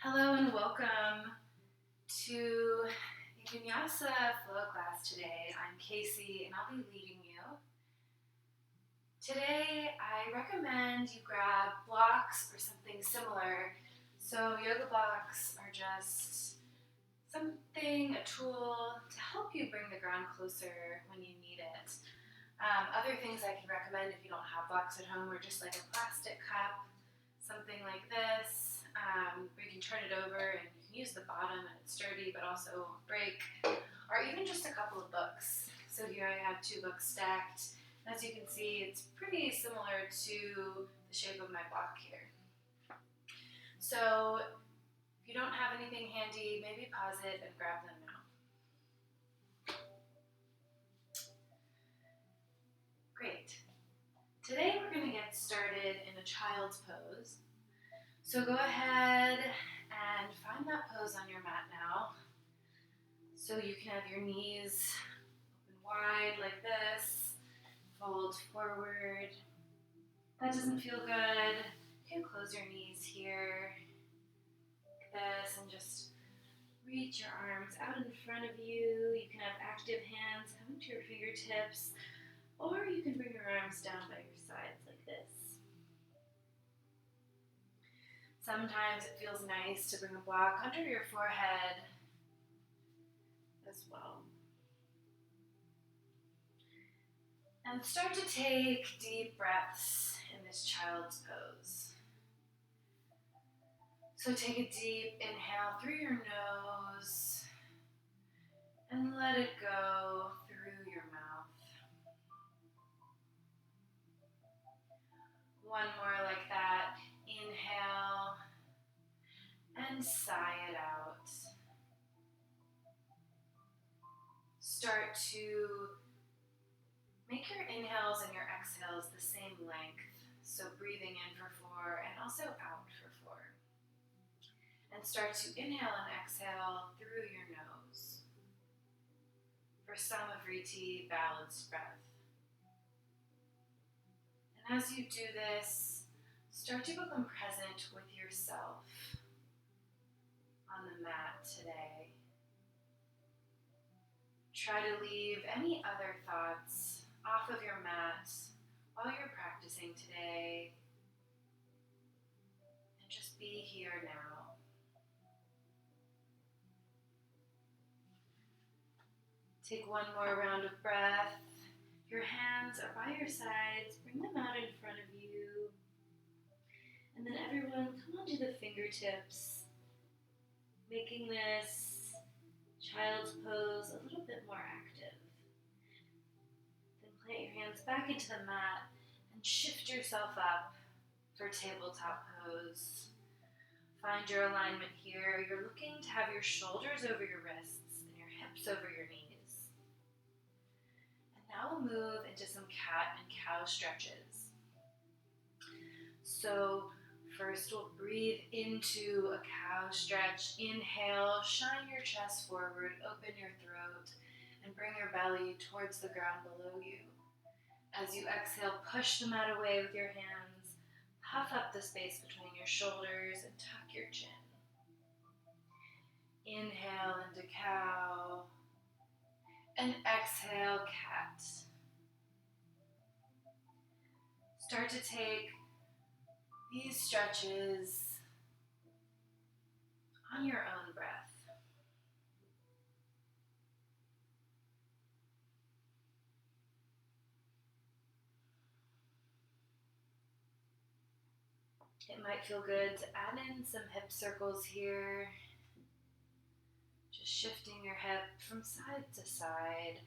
Hello and welcome to a Vinyasa flow class today. I'm Casey and I'll be leading you. Today I recommend you grab blocks or something similar. So yoga blocks are just something, a tool to help you bring the ground closer when you need it. Other things I can recommend if you don't have blocks at home are just like a plastic cup, something like this. Where you can turn it over and you can use the bottom and it's sturdy but also won't break, or even just a couple of books. So here I have 2 books stacked. As you can see, it's pretty similar to the shape of my block here. So if you don't have anything handy, maybe pause it and grab them now. Great. Today we're going to get started in a child's pose. So go ahead and find that pose on your mat now. So you can have your knees open wide like this, fold forward. If that doesn't feel good, you can close your knees here, like this, and just reach your arms out in front of you. You can have active hands coming to your fingertips, or you can bring your arms down by your sides like this. Sometimes it feels nice to bring a block under your forehead as well. And start to take deep breaths in this child's pose. So take a deep inhale through your nose and let it go through your mouth. One more like that. Inhale and sigh it out. Start to make your inhales and your exhales the same length. So breathing in for 4 and also out for 4. And start to inhale and exhale through your nose. For Samavriti, balanced breath. And as you do this, start to become present with yourself on the mat today. Try to leave any other thoughts off of your mat while you're practicing today. And just be here now. Take one more round of breath. Your hands are by your sides. Bring them out in front of you. And then everyone, come onto the fingertips, making this child's pose a little bit more active. Then plant your hands back into the mat and shift yourself up for tabletop pose. Find your alignment here. You're looking to have your shoulders over your wrists and your hips over your knees. Now we'll move into some cat and cow stretches. So first we'll breathe into a cow stretch. Inhale, shine your chest forward, open your throat, and bring your belly towards the ground below you. As you exhale, push the mat away with your hands, puff up the space between your shoulders, and tuck your chin. Inhale into cow. And exhale, cat. Start to take these stretches on your own breath. It might feel good to add in some hip circles here. Just shifting your hip from side to side.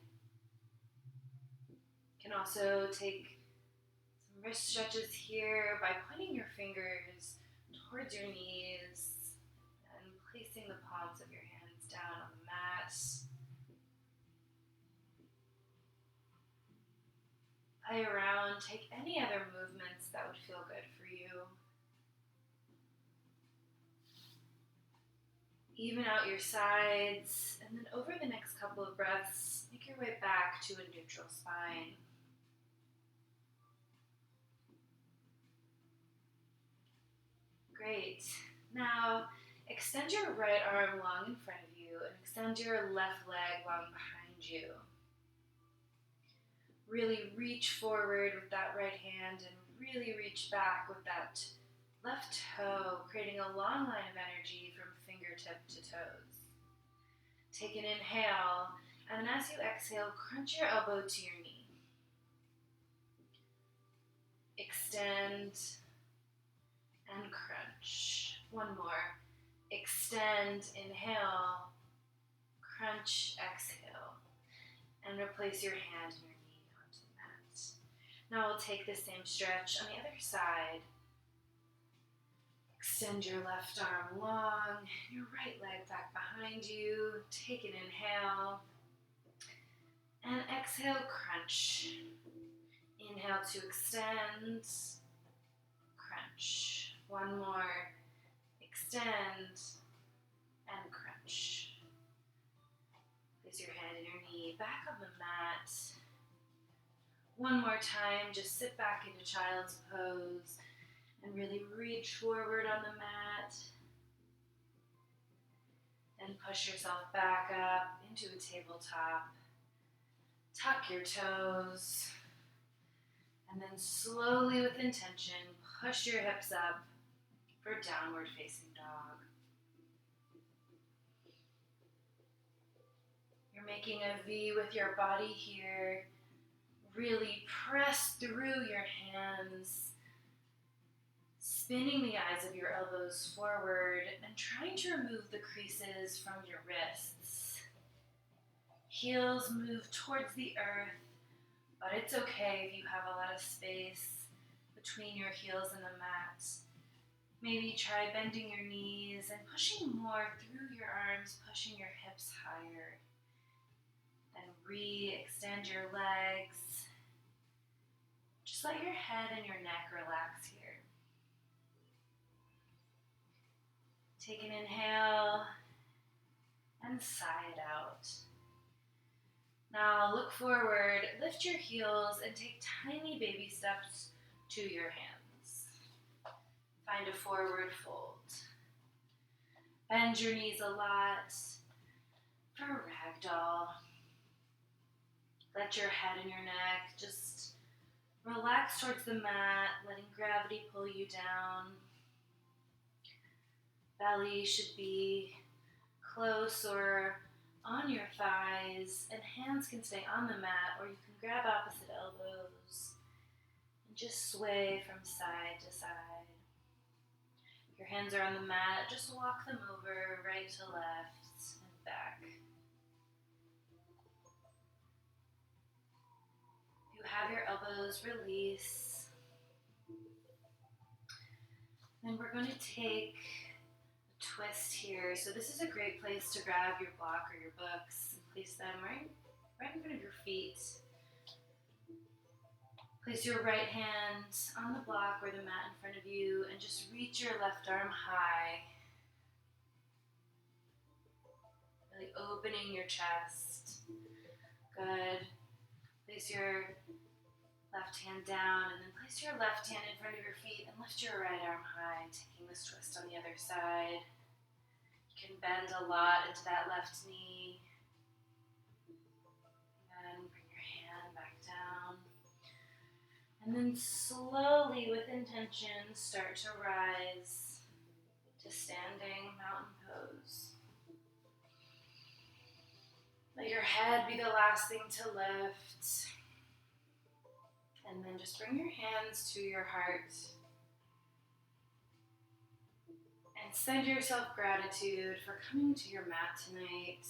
You can also take some wrist stretches here by pointing your fingers towards your knees and placing the palms of your hands down on the mat. Play around, take any other movements that would feel good for you. Even out your sides, and then over the next couple of breaths, make your way back to a neutral spine. Great. Now, Extend your right arm long in front of you and extend your left leg long behind you. Really reach forward with that right hand and really reach back with that left toe, creating a long line of energy from fingertip to toes. Take an inhale, and then as you exhale, crunch your elbow to your knee. Extend and crunch. One more. Extend, inhale, crunch, exhale, and replace your hand and your knee onto the mat. Now we'll take the same stretch on the other side. Extend your left arm long, your right leg back behind you. Take an inhale, and exhale, crunch. Inhale to extend, crunch. One more. Extend and crunch. Place your hand and your knee back on the mat. One more time, just sit back into child's pose and really reach forward on the mat. And push yourself back up into a tabletop. Tuck your toes. And then slowly with intention, push your hips up for downward facing dog. You're making a V with your body here. Really press through your hands, spinning the eyes of your elbows forward and trying to remove the creases from your wrists. Heels move towards the earth, but it's okay if you have a lot of space between your heels and the mat. Maybe try bending your knees and pushing more through your arms, pushing your hips higher. Then re-extend your legs. Just let your head and your neck relax here. Take an inhale and sigh it out. Now look forward, lift your heels and take tiny baby steps to your hands. Find a forward fold. Bend your knees a lot for ragdoll. Let your head and your neck just relax towards the mat, letting gravity pull you down. Belly should be close or on your thighs, and hands can stay on the mat, or you can grab opposite elbows and just sway from side to side. Your hands are on the mat, just walk them over right to left and back. You have your elbows release. Then we're going to take a twist here. So this is a great place to grab your block or your books and place them right in front of your feet. Place your right hand on the block or the mat in front of you and just reach your left arm high. Really opening your chest. Good. Place your left hand down and then place your left hand in front of your feet and lift your right arm high, taking this twist on the other side. You can bend a lot into that left knee. And bring your hand back down. And then slowly, with intention, start to rise to standing mountain pose. Let your head be the last thing to lift. And then just bring your hands to your heart. And send yourself gratitude for coming to your mat tonight.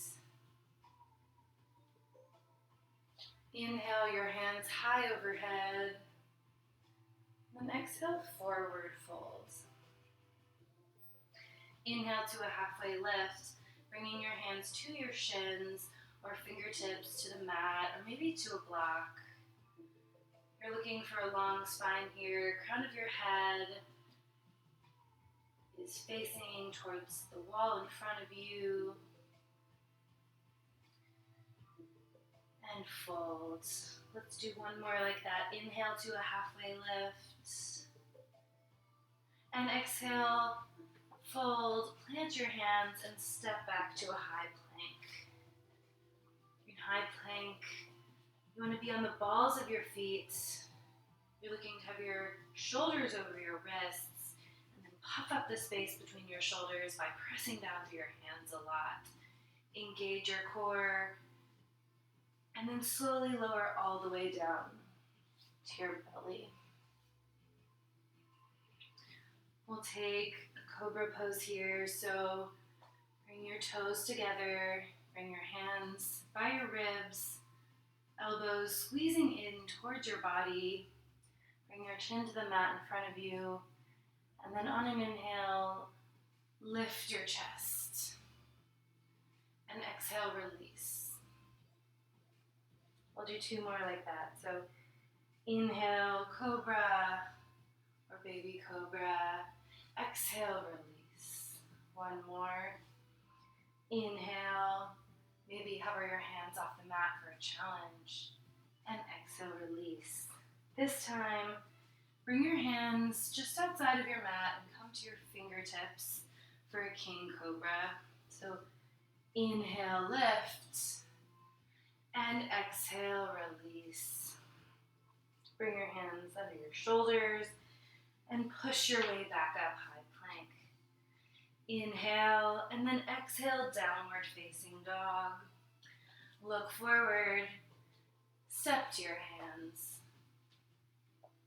Inhale your hands high overhead. Then exhale, forward fold. Inhale to a halfway lift, bringing your hands to your shins or fingertips to the mat or maybe to a block. You're looking for a long spine here. Crown of your head is facing towards the wall in front of you. And fold. Let's do one more like that. Inhale to a halfway lift. And exhale, fold, plant your hands, and step back to a high plank. In high plank, you want to be on the balls of your feet. You're looking to have your shoulders over your wrists, and then puff up the space between your shoulders by pressing down through your hands a lot. Engage your core, and then slowly lower all the way down to your belly. We'll take a cobra pose here, so bring your toes together, bring your hands by your ribs, elbows squeezing in towards your body. Bring your chin to the mat in front of you, and then on an inhale, lift your chest, and exhale, release. We'll do 2 more like that. So inhale, cobra, or baby cobra. Exhale, release. 1 more. Inhale, maybe hover your hands off the mat for a challenge, and exhale, release. This time, bring your hands just outside of your mat and come to your fingertips for a king cobra. So inhale, lift, and exhale, release. Bring your hands under your shoulders and push your way back up, high plank. Inhale, and then exhale, downward facing dog. Look forward, step to your hands.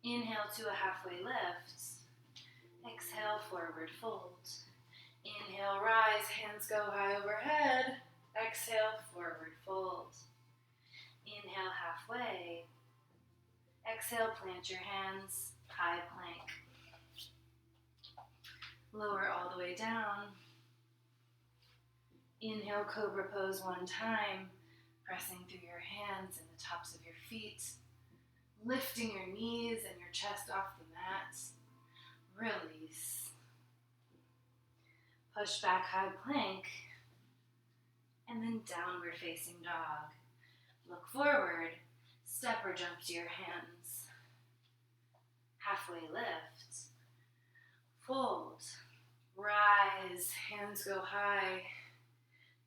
Inhale to a halfway lift. Exhale, forward fold. Inhale, rise, hands go high overhead. Exhale, forward fold. Inhale, halfway. Exhale, plant your hands, high plank. Lower all the way down. Inhale, cobra pose 1 time, pressing through your hands and the tops of your feet. Lifting your knees and your chest off the mat. Release. Push back, high plank. And then downward facing dog. Look forward. Step or jump to your hands. Halfway lift. Fold. Rise. Hands go high.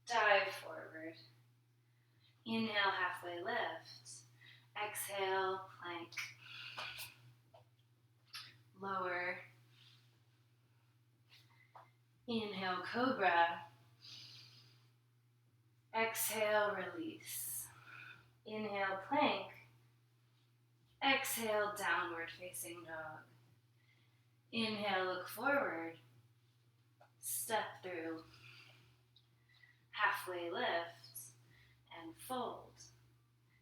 Dive forward. Inhale, halfway lift. Exhale, plank. Lower. Inhale, cobra. Exhale, release. Inhale, plank. Exhale, downward facing dog. Inhale, look forward. Step through. Halfway lift and fold.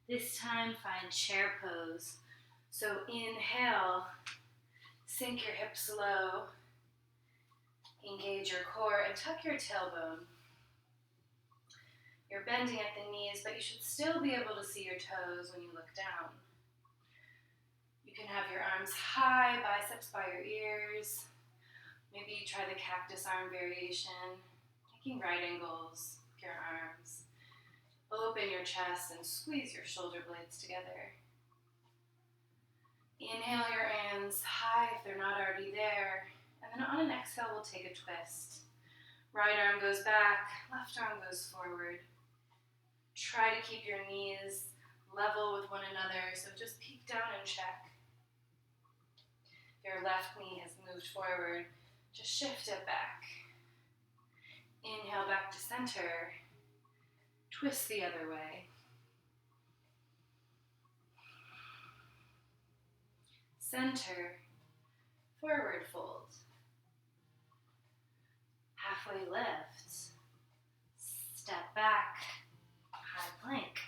This time, find chair pose. So inhale, sink your hips low, engage your core, and tuck your tailbone. You're bending at the knees, but you should still be able to see your toes when you look down. You can have your arms high, biceps by your ears. Maybe try the cactus arm variation, making right angles with your arms. Open your chest and squeeze your shoulder blades together. Inhale your hands high if they're not already there. And then on an exhale, we'll take a twist. Right arm goes back, left arm goes forward. Try to keep your knees level with one another, so just peek down and check. Your left knee has moved forward, just shift it back. Inhale back to center. Twist the other way. Center, forward fold. Halfway lift. Step back, high plank.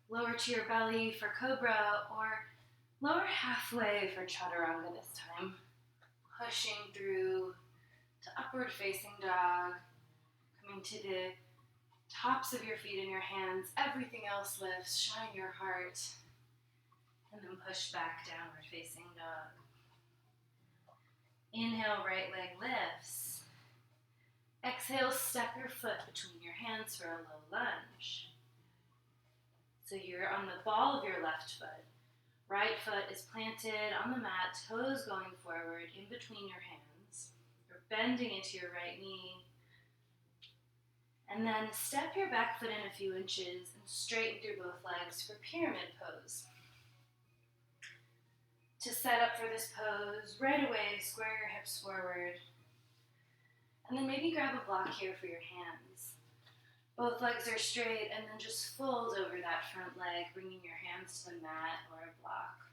Lower to your belly for cobra, or lower halfway for chaturanga this time. Pushing through to upward facing dog. Coming to the tops of your feet and your hands. Everything else lifts. Shine your heart. And then push back, downward facing dog. Inhale, right leg lifts. Exhale, step your foot between your hands for a low lunge. So you're on the ball of your left foot. Right foot is planted on the mat, toes going forward in between your hands. bending into your right knee. And then step your back foot in a few inches and straighten through both legs for pyramid pose. To set up for this pose, right away, square your hips forward. And then maybe grab a block here for your hands. Both legs are straight, and then just fold over that front leg, bringing your hands to the mat or a block.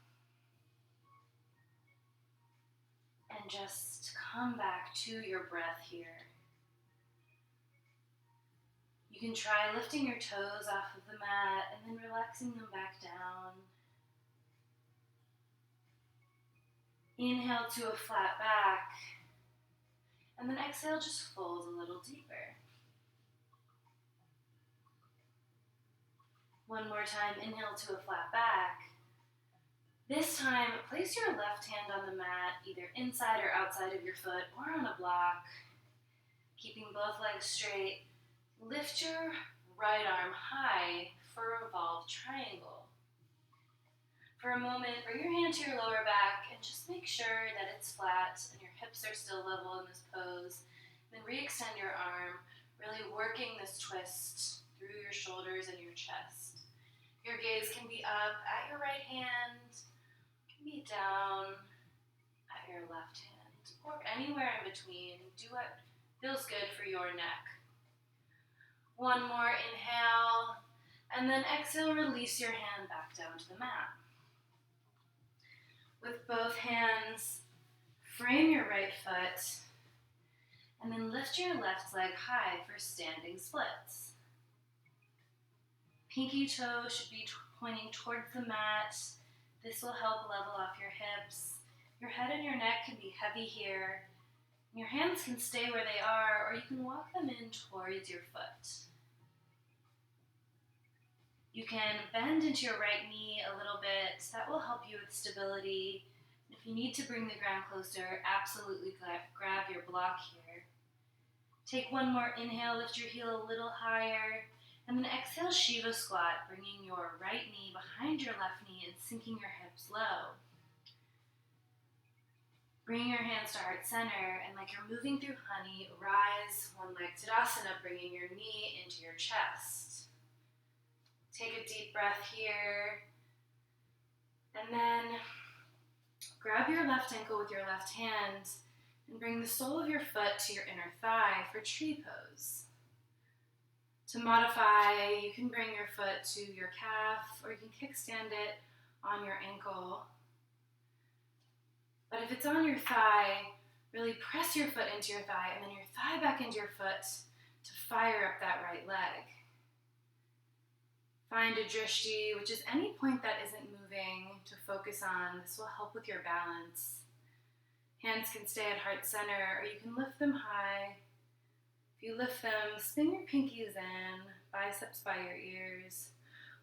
And just come back to your breath here. You can try lifting your toes off of the mat and then relaxing them back down. Inhale to a flat back, and then exhale, just fold a little deeper. One more time, inhale to a flat back. This time, place your left hand on the mat, either inside or outside of your foot or on a block. Keeping both legs straight, lift your right arm high for a revolved triangle. For a moment, bring your hand to your lower back and just make sure that it's flat and your hips are still level in this pose. Then re-extend your arm, really working this twist through your shoulders and your chest. Your gaze can be up at your right hand, can be down at your left hand, or anywhere in between. Do what feels good for your neck. One more inhale, and then exhale, release your hand back down to the mat. With both hands, frame your right foot, and then lift your left leg high for standing splits. Pinky toe should be pointing towards the mat. This will help level off your hips. Your head and your neck can be heavy here. Your hands can stay where they are, or you can walk them in towards your foot. You can bend into your right knee a little bit. That will help you with stability. If you need to bring the ground closer, absolutely grab your block here. Take one more inhale, lift your heel a little higher, and then exhale, Shiva squat, bringing your right knee behind your left knee and sinking your hips low. Bring your hands to heart center, and like you're moving through honey, rise one leg Tadasana, bringing your knee into your chest. Take a deep breath here, and then grab your left ankle with your left hand and bring the sole of your foot to your inner thigh for tree pose. To modify, you can bring your foot to your calf, or you can kickstand it on your ankle. But if it's on your thigh, really press your foot into your thigh and then your thigh back into your foot to fire up that right leg. Find a drishti, which is any point that isn't moving, to focus on. This will help with your balance. Hands can stay at heart center, or you can lift them high. If you lift them, spin your pinkies in, biceps by your ears,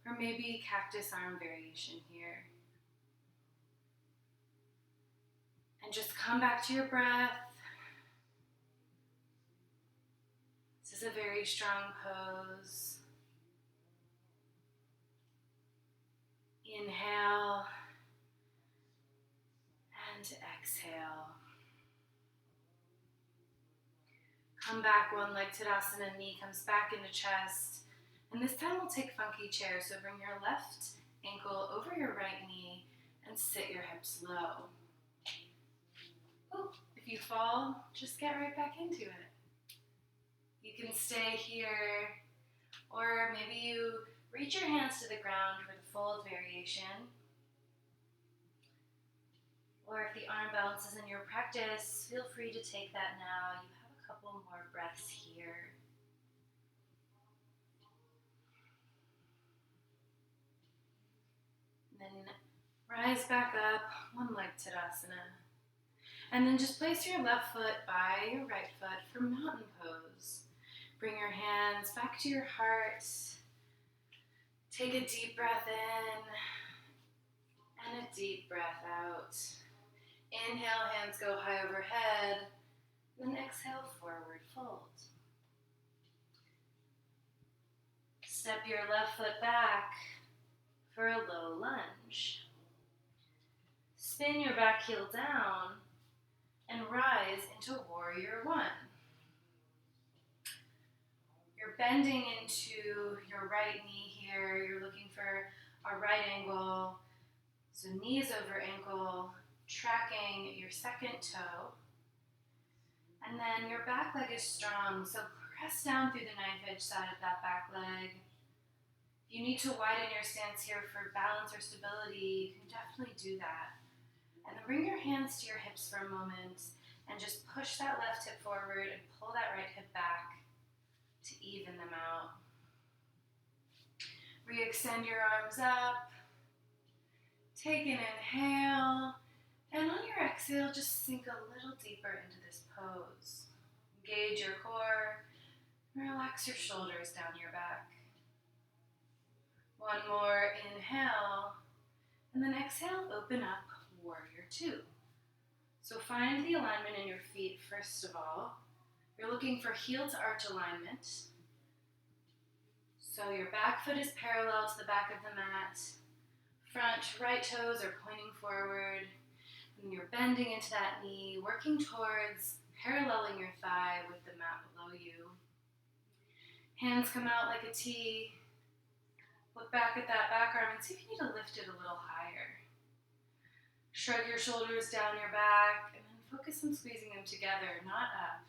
or maybe cactus arm variation here. And just come back to your breath. This is a very strong pose. Inhale and exhale. Come back, one leg Tadasana, knee comes back into chest. And this time we'll take funky chair. So bring your left ankle over your right knee and sit your hips low. Ooh, if you fall, just get right back into it. You can stay here, or maybe you reach your hands to the ground for the fold variation. Or if the arm balance is in your practice, feel free to take that now. You have a couple more breaths here. Then rise back up, one leg Tadasana. And then just place your left foot by your right foot for mountain pose. Bring your hands back to your heart. Take a deep breath in and a deep breath out. Inhale, hands go high overhead. Then exhale, forward fold. Step your left foot back for a low lunge. Spin your back heel down and rise into warrior one. You're bending into your right knee here. You're looking for a right angle. So knees over ankle, tracking your second toe. And then your back leg is strong, so press down through the knife edge side of that back leg. If you need to widen your stance here for balance or stability, you can definitely do that. And then bring your hands to your hips for a moment and just push that left hip forward and pull that right hip back to even them out. Re-extend your arms up. Take an inhale. And on your exhale, just sink a little deeper into this pose. Engage your core. Relax your shoulders down your back. One more inhale. And then exhale, open up, warrior two. So find the alignment in your feet first of all. You're looking for heel to arch alignment. So your back foot is parallel to the back of the mat. Front right toes are pointing forward. And you're bending into that knee, working towards paralleling your thigh with the mat below you. Hands come out like a T. Look back at that back arm and see if you need to lift it a little higher. Shrug your shoulders down your back and then focus on squeezing them together, not up.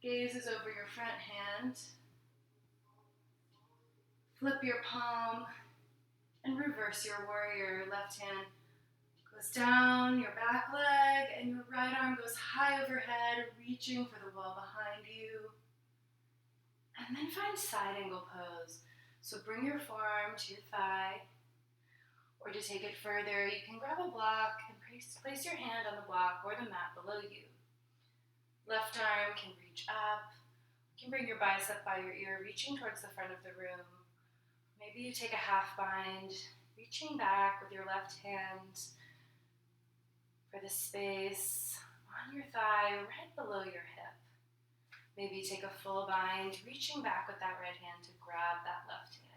Gaze is over your front hand. Flip your palm and reverse your warrior. Left hand goes down your back leg and your right arm goes high overhead, reaching for the wall behind you. And then find side angle pose. So bring your forearm to your thigh, or to take it further, you can grab a block and place your hand on the block or the mat below you. Left arm can reach up. You can bring your bicep by your ear, reaching towards the front of the room. Maybe you take a half bind, reaching back with your left hand for the space on your thigh, right below your hip. Maybe take a full bind, reaching back with that right hand to grab that left hand.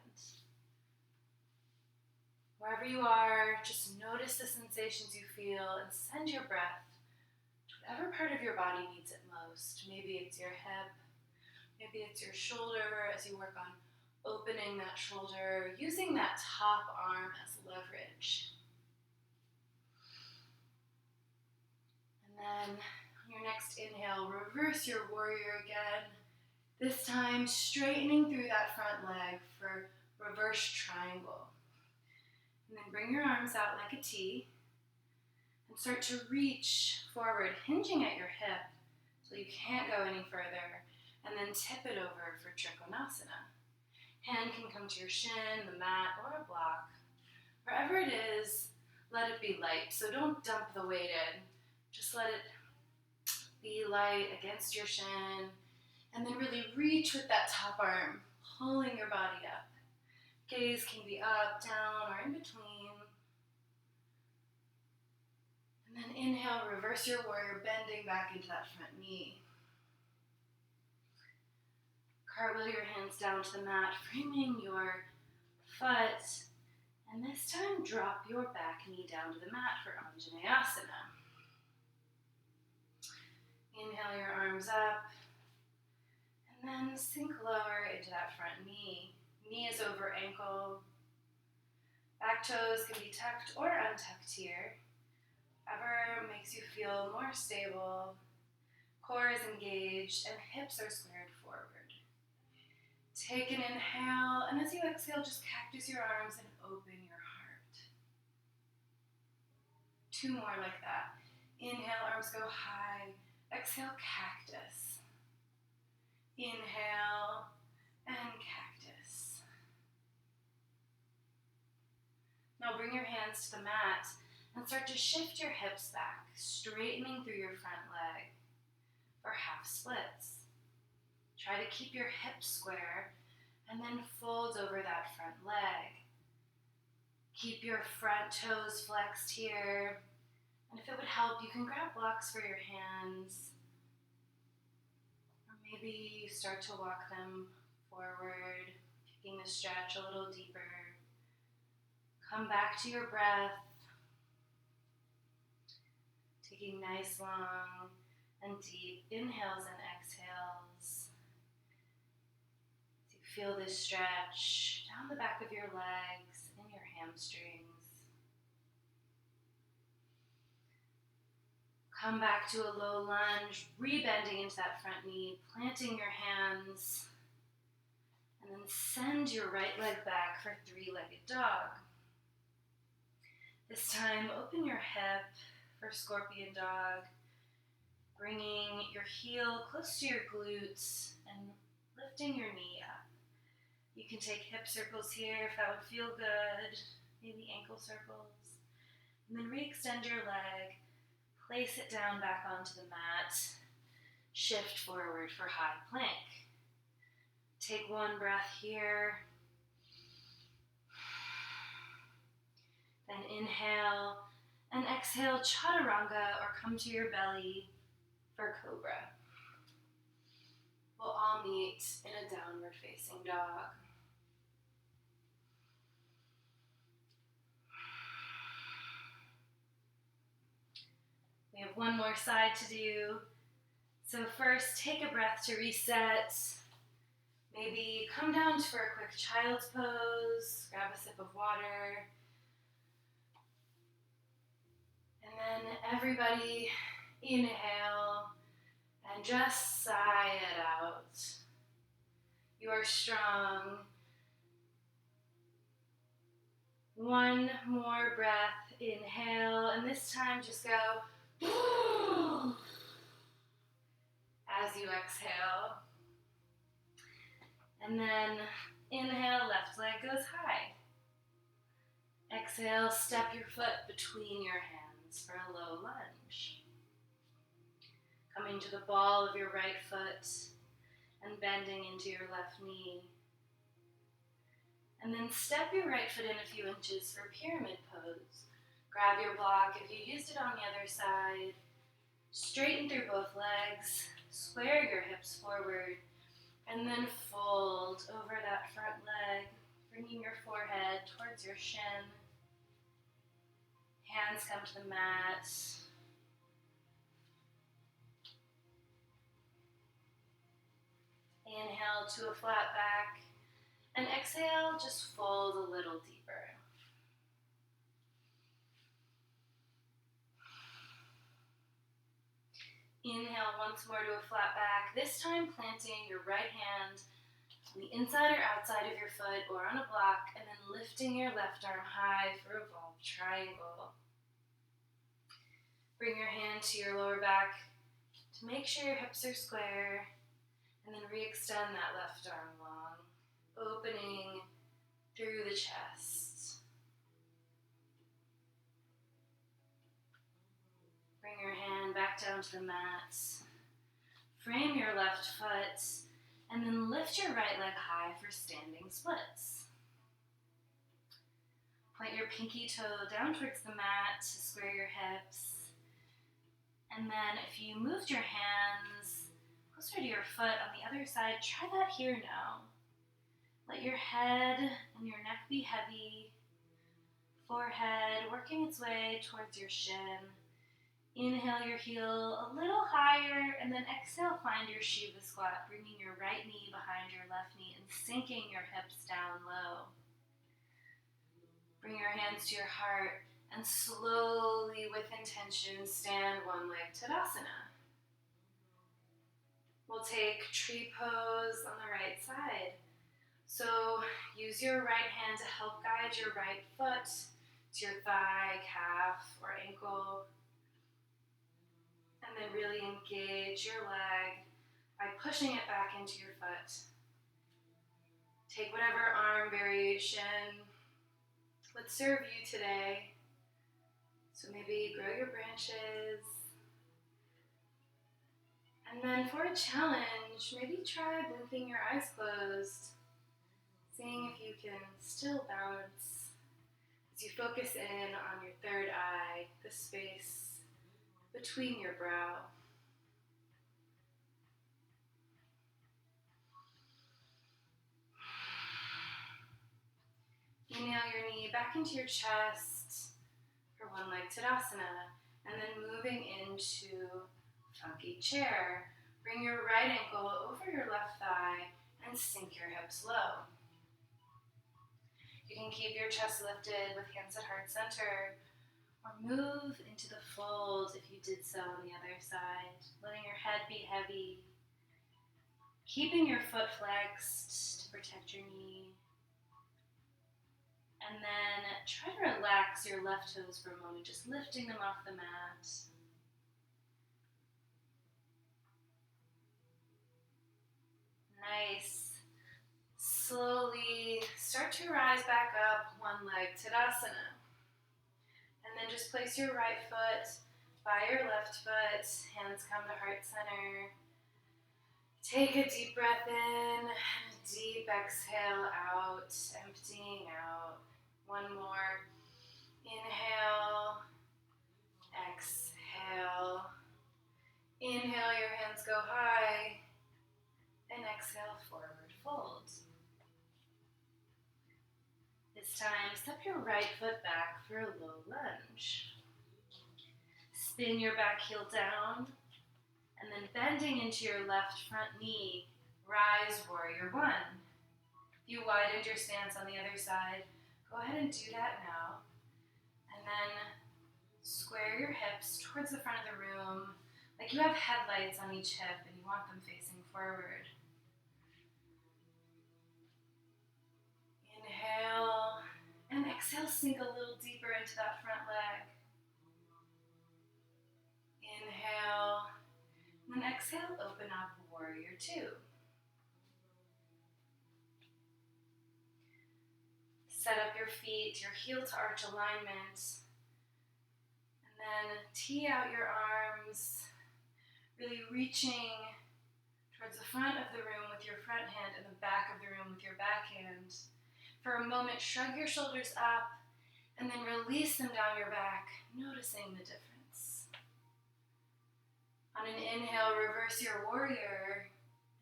Wherever you are, just notice the sensations you feel and send your breath to whatever part of your body needs it most. Maybe it's your hip, maybe it's your shoulder as you work on opening that shoulder, using that top arm as leverage. And then on your next inhale, reverse your warrior again. This time, straightening through that front leg for reverse triangle. And then bring your arms out like a T and start to reach forward, hinging at your hip so you can't go any further. And then tip it over for Trikonasana. Hand can come to your shin, the mat, or a block. Wherever it is, let it be light. So don't dump the weight in. Just let it be light against your shin. And then really reach with that top arm, pulling your body up. Gaze can be up, down, or in between. And then inhale, reverse your warrior, bending back into that front knee. Cartwheel your hands down to the mat, framing your foot. And this time, drop your back knee down to the mat for Anjaneyasana. Inhale your arms up. And then sink lower into that front knee. Knee is over ankle. Back toes can be tucked or untucked here. Whatever makes you feel more stable. Core is engaged and hips are squared forward. Take an inhale, and as you exhale, just cactus your arms and open your heart. Two more like that. Inhale, arms go high. Exhale, cactus. Inhale, and cactus. Now bring your hands to the mat and start to shift your hips back, straightening through your front leg for half splits. Try to keep your hips square and then fold over that front leg. Keep your front toes flexed here. And if it would help, you can grab blocks for your hands. Or maybe you start to walk them forward, taking the stretch a little deeper. Come back to your breath. Taking nice, long, and deep inhales and exhales. So you feel this stretch down the back of your legs and your hamstrings. Come back to a low lunge, rebending into that front knee, planting your hands, and then send your right leg back for three-legged dog. This time, open your hip for scorpion dog, bringing your heel close to your glutes and lifting your knee up. You can take hip circles here if that would feel good, maybe ankle circles. And then re-extend your leg, place it down back onto the mat, shift forward for high plank. Take one breath here. Then inhale and exhale chaturanga or come to your belly for cobra. We'll all meet in a downward facing dog. We have one more side to do. So first, take a breath to reset. Maybe come down for a quick child's pose, grab a sip of water. And then everybody inhale and just sigh it out. You are strong. One more breath, inhale, and this time just go as you exhale. And then inhale, left leg goes high. Exhale, step your foot between your hands for a low lunge. Coming to the ball of your right foot and bending into your left knee. And then step your right foot in a few inches for pyramid pose. Grab your block if you used it on the other side. Straighten through both legs. Square your hips forward. And then fold over that front leg, bringing your forehead towards your shin. Hands come to the mat. Inhale to a flat back. And exhale, just fold a little deeper. Inhale once more to a flat back, this time planting your right hand on the inside or outside of your foot or on a block, and then lifting your left arm high for a revolved triangle. Bring your hand to your lower back to make sure your hips are square, and then re-extend that left arm long, opening through the chest. Bring your hand back down to the mat. Frame your left foot, and then lift your right leg high for standing splits. Point your pinky toe down towards the mat to square your hips. And then if you moved your hands closer to your foot on the other side, try that here now. Let your head and your neck be heavy. Forehead working its way towards your shin. Inhale your heel a little higher, and then exhale, find your Shiva squat, bringing your right knee behind your left knee and sinking your hips down low. Bring your hands to your heart and slowly, with intention, stand one leg Tadasana. We'll take tree pose on the right side. So use your right hand to help guide your right foot to your thigh, calf, or ankle. And then really engage your leg by pushing it back into your foot. Take whatever arm variation would serve you today. So maybe grow your branches. And then for a challenge, maybe try blinking your eyes closed, seeing if you can still balance as you focus in on your third eye, the space between your brow. Inhale your knee back into your chest for one leg Tadasana. And then moving into funky chair. Bring your right ankle over your left thigh and sink your hips low. You can keep your chest lifted with hands at heart center, or move into the fold if you did so on the other side, letting your head be heavy, keeping your foot flexed to protect your knee. And then try to relax your left toes for a moment, just lifting them off the mat. Nice. Slowly start to rise back up, one leg Tadasana. And then just place your right foot by your left foot, hands come to heart center. Take a deep breath in, and a deep exhale out, emptying out. One more. Inhale, exhale. Inhale, your hands go high, and exhale, forward fold. This time, step your right foot back for a low lunge. Spin your back heel down, and then bending into your left front knee, rise warrior one. If you widened your stance on the other side, go ahead and do that now. And then square your hips towards the front of the room, like you have headlights on each hip and you want them facing forward. Inhale, and exhale, sink a little deeper into that front leg. Inhale, and then exhale, open up, warrior two. Set up your feet, your heel to arch alignment, and then tee out your arms, really reaching towards the front of the room with your front hand and the back of the room with your back hand. For a moment, shrug your shoulders up, and then release them down your back, noticing the difference. On an inhale, reverse your warrior,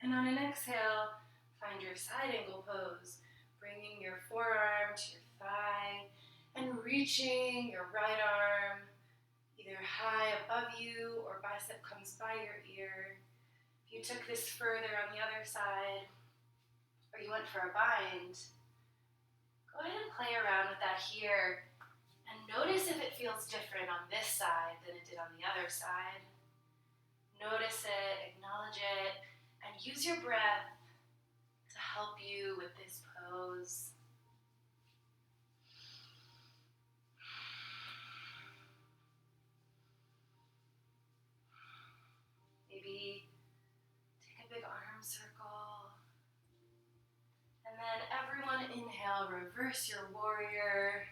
and on an exhale, find your side angle pose, bringing your forearm to your thigh and reaching your right arm either high above you or bicep comes by your ear. If you took this further on the other side, or you went for a bind, go ahead and play around with that here and notice if it feels different on this side than it did on the other side. Notice it, acknowledge it, and use your breath to help you with this pose. Maybe take a big arm circle. And then everyone inhale, reverse your warrior.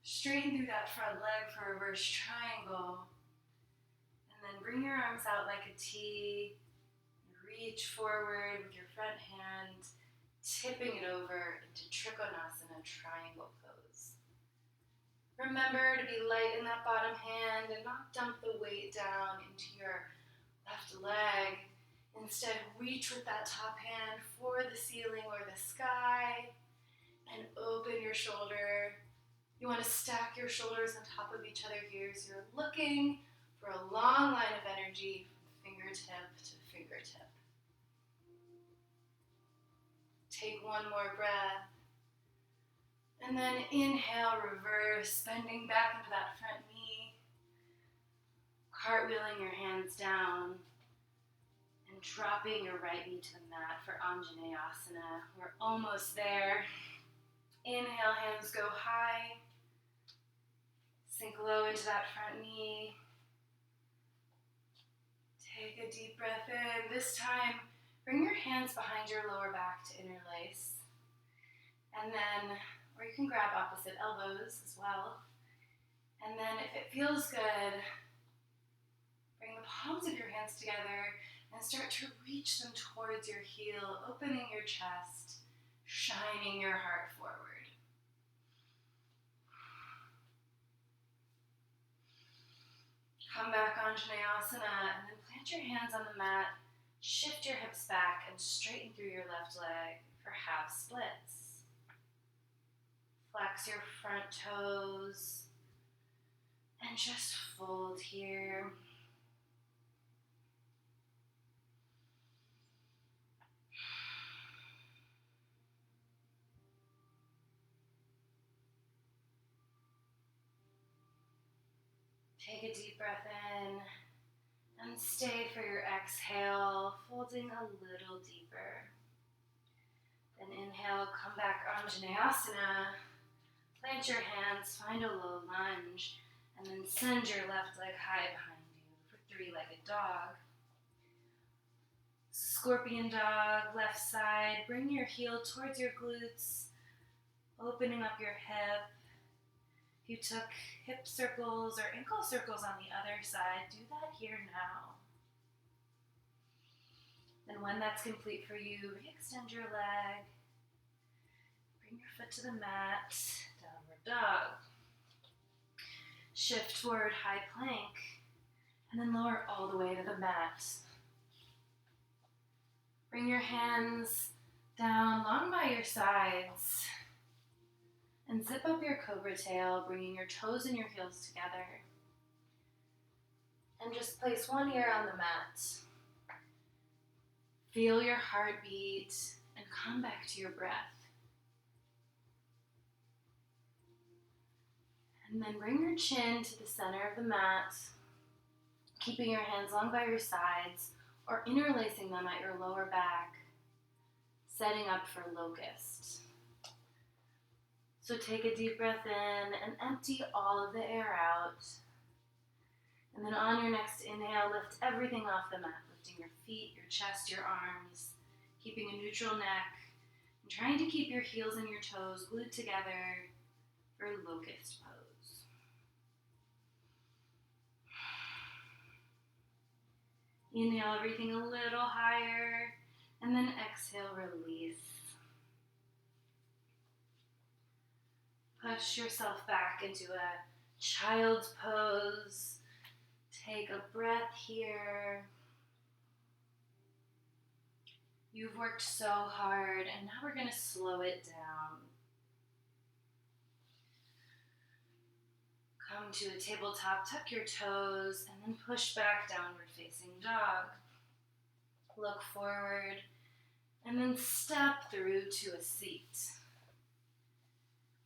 Straighten through that front leg for a reverse triangle. And then bring your arms out like a T. Reach forward with your front hand, tipping it over into Trikonasana, triangle pose. Remember to be light in that bottom hand and not dump the weight down into your left leg. Instead, reach with that top hand for the ceiling or the sky and open your shoulder. You want to stack your shoulders on top of each other here, so you're looking for a long line of energy from fingertip to fingertip. Take one more breath. And then inhale, reverse, bending back into that front knee. Cartwheeling your hands down. And dropping your right knee to the mat for Anjaneyasana. We're almost there. Inhale, hands go high. Sink low into that front knee. Take a deep breath in. This time, bring your hands behind your lower back to interlace. And then, or you can grab opposite elbows as well. And then if it feels good, bring the palms of your hands together and start to reach them towards your heel, opening your chest, shining your heart forward. Come back Anjaneyasana and then plant your hands on the mat, shift your hips back and straighten through your left leg for half splits. Flex your front toes And just fold here. Take a deep breath in and stay for your exhale, folding a little deeper. Then inhale, come back onto Vinyasa. Plant your hands, find a low lunge, and then send your left leg high behind you for three-legged dog. Scorpion dog, left side. Bring your heel towards your glutes, opening up your hip. If you took hip circles or ankle circles on the other side, do that here now. Then when that's complete for you, re-extend your leg. Bring your foot to the mat, downward dog. Shift forward, high plank, and then lower all the way to the mat. Bring your hands down long by your sides. And zip up your cobra tail, bringing your toes and your heels together. And just place one ear on the mat. Feel your heartbeat and come back to your breath. And then bring your chin to the center of the mat, keeping your hands long by your sides or interlacing them at your lower back, setting up for locust. So take a deep breath in and empty all of the air out. And then on your next inhale, lift everything off the mat, lifting your feet, your chest, your arms, keeping a neutral neck, and trying to keep your heels and your toes glued together for locust pose. Inhale everything a little higher, and then exhale, release. Push yourself back into a child's pose. Take a breath here. You've worked so hard, and now we're going to slow it down. Come to a tabletop, tuck your toes, and then push back, downward facing dog. Look forward, and then step through to a seat.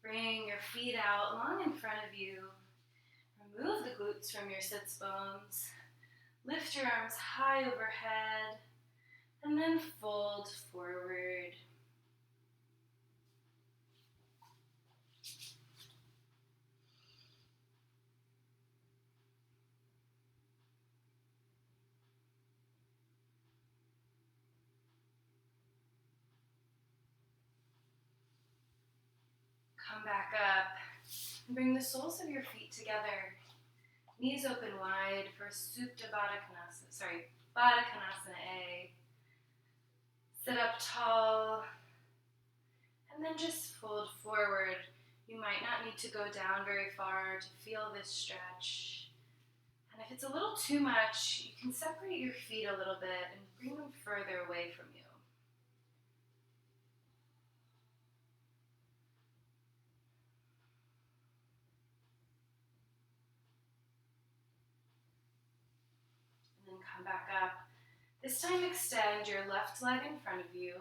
Bring your feet out long in front of you. Remove the glutes from your sits bones. Lift your arms high overhead, and then fold forward. Come back up and bring the soles of your feet together. Knees open wide for Supta Baddha Konasana A. Sit up tall and then just fold forward. You might not need to go down very far to feel this stretch. And if it's a little too much, you can separate your feet a little bit and bring them further away from you. Come back up. This time extend your left leg in front of you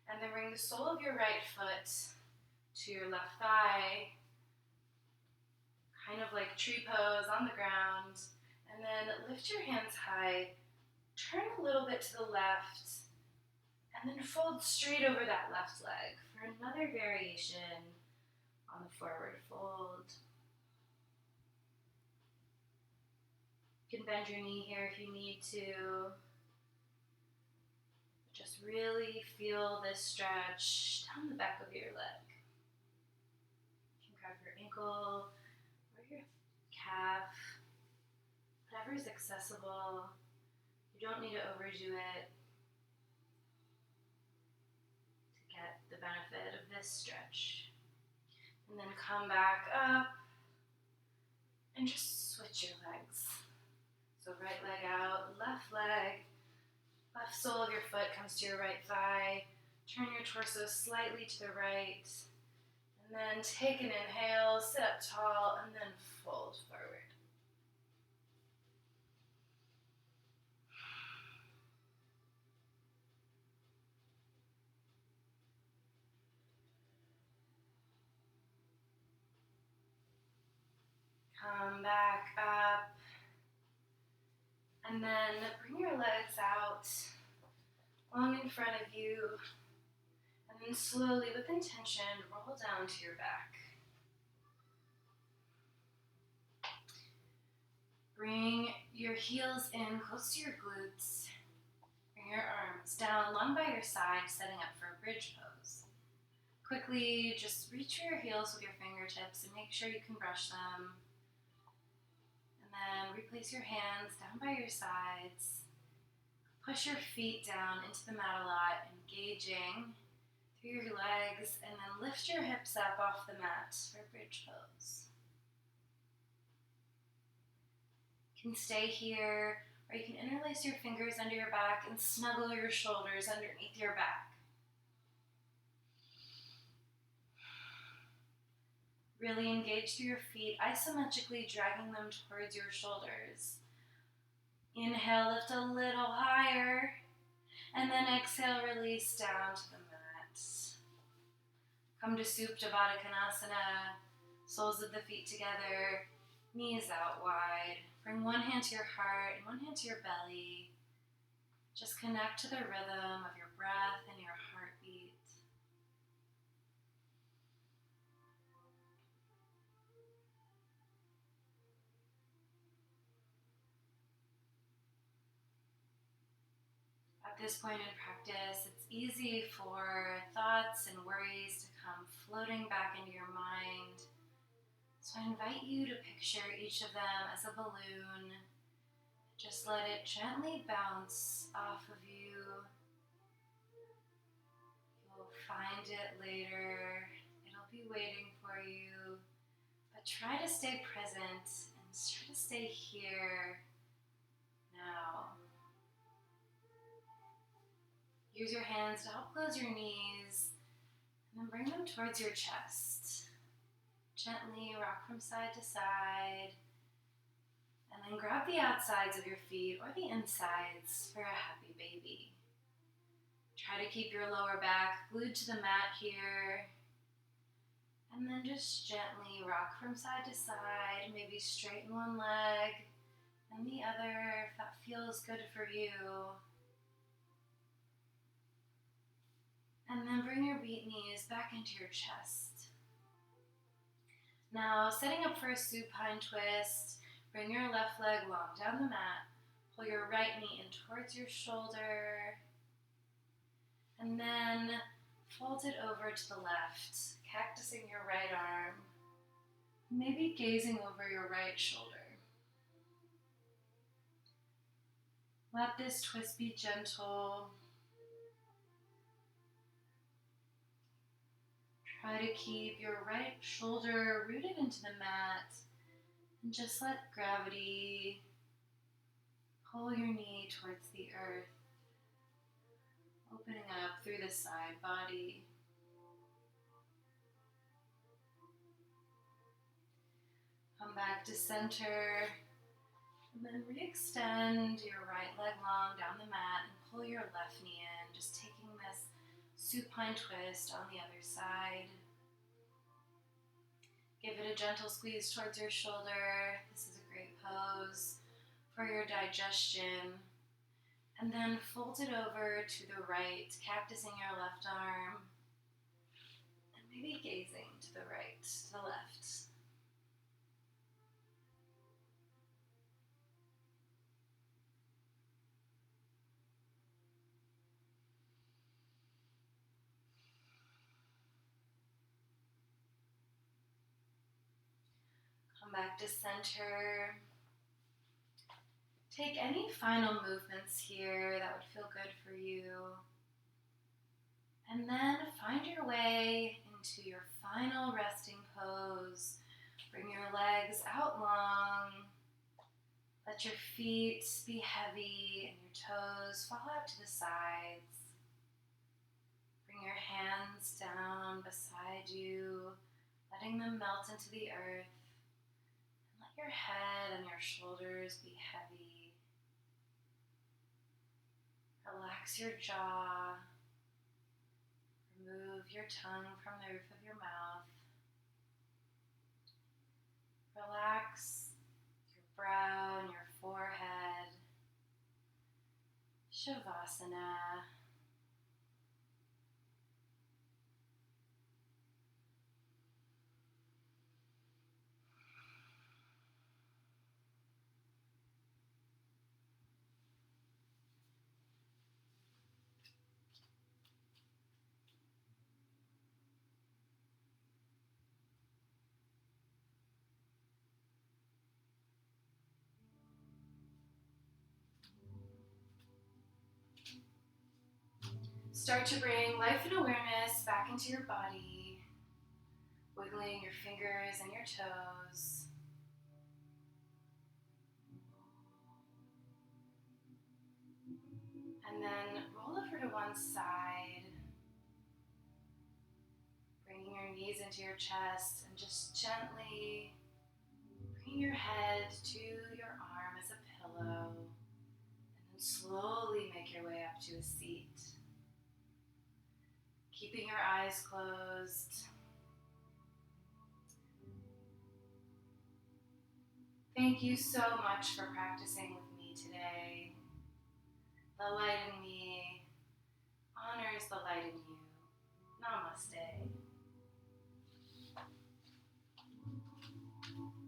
and then bring the sole of your right foot to your left thigh, kind of like tree pose on the ground, and then lift your hands high, turn a little bit to the left, and then fold straight over that left leg for another variation on the forward fold. You can bend your knee here if you need to. Just really feel this stretch down the back of your leg. You can grab your ankle or your calf, whatever is accessible. You don't need to overdo it to get the benefit of this stretch. And then come back up and just switch your legs. So right leg out, left sole of your foot comes to your right thigh. Turn your torso slightly to the right. And then take an inhale, sit up tall, and then fold forward. Come back up. And then bring your legs out long in front of you. And then slowly, with intention, roll down to your back. Bring your heels in close to your glutes. Bring your arms down long by your side, setting up for a bridge pose. Quickly, just reach for your heels with your fingertips and make sure you can brush them. And then replace your hands down by your sides. Push your feet down into the mat a lot, engaging through your legs, and then lift your hips up off the mat for bridge pose. You can stay here, or you can interlace your fingers under your back and snuggle your shoulders underneath your back. Really engage through your feet, isometrically dragging them towards your shoulders. Inhale, lift a little higher, and then exhale, release down to the mat. Come to Supta Baddha Konasana, soles of the feet together, knees out wide. Bring one hand to your heart and one hand to your belly. Just connect to the rhythm of your breath and your heartbeat. At this point in practice, it's easy for thoughts and worries to come floating back into your mind. So I invite you to picture each of them as a balloon. Just let it gently bounce off of you. You'll find it later. It'll be waiting for you. But try to stay present and try to stay here now. Use your hands to help close your knees and then bring them towards your chest. Gently rock from side to side. And then grab the outsides of your feet or the insides for a happy baby. Try to keep your lower back glued to the mat here. And then just gently rock from side to side. Maybe straighten one leg and the other if that feels good for you. And then bring your beat knees back into your chest. Now, setting up for a supine twist, bring your left leg long down the mat. Pull your right knee in towards your shoulder. And then fold it over to the left, cactusing your right arm. Maybe gazing over your right shoulder. Let this twist be gentle. Try to keep your right shoulder rooted into the mat and just let gravity pull your knee towards the earth, opening up through the side body. Come back to center and then re-extend your right leg long down the mat and pull your left knee in, just taking this supine twist on the other side. Give it a gentle squeeze towards your shoulder. This is a great pose for your digestion. And then fold it over to the right, cactusing your left arm. And maybe gazing to the right, to the left. Come back to center. Take any final movements here that would feel good for you. And then find your way into your final resting pose. Bring your legs out long. Let your feet be heavy and your toes fall out to the sides. Bring your hands down beside you, letting them melt into the earth. And let your head and your shoulders be heavy. Relax your jaw. Remove your tongue from the roof of your mouth. Relax your brow and your forehead. Shavasana. Start to bring life and awareness back into your body, wiggling your fingers and your toes. And then roll over to one side, bringing your knees into your chest and just gently bring your head to your arm as a pillow, and then slowly make your way up to a seat. Keeping your eyes closed. Thank you so much for practicing with me today. The light in me honors the light in you. Namaste.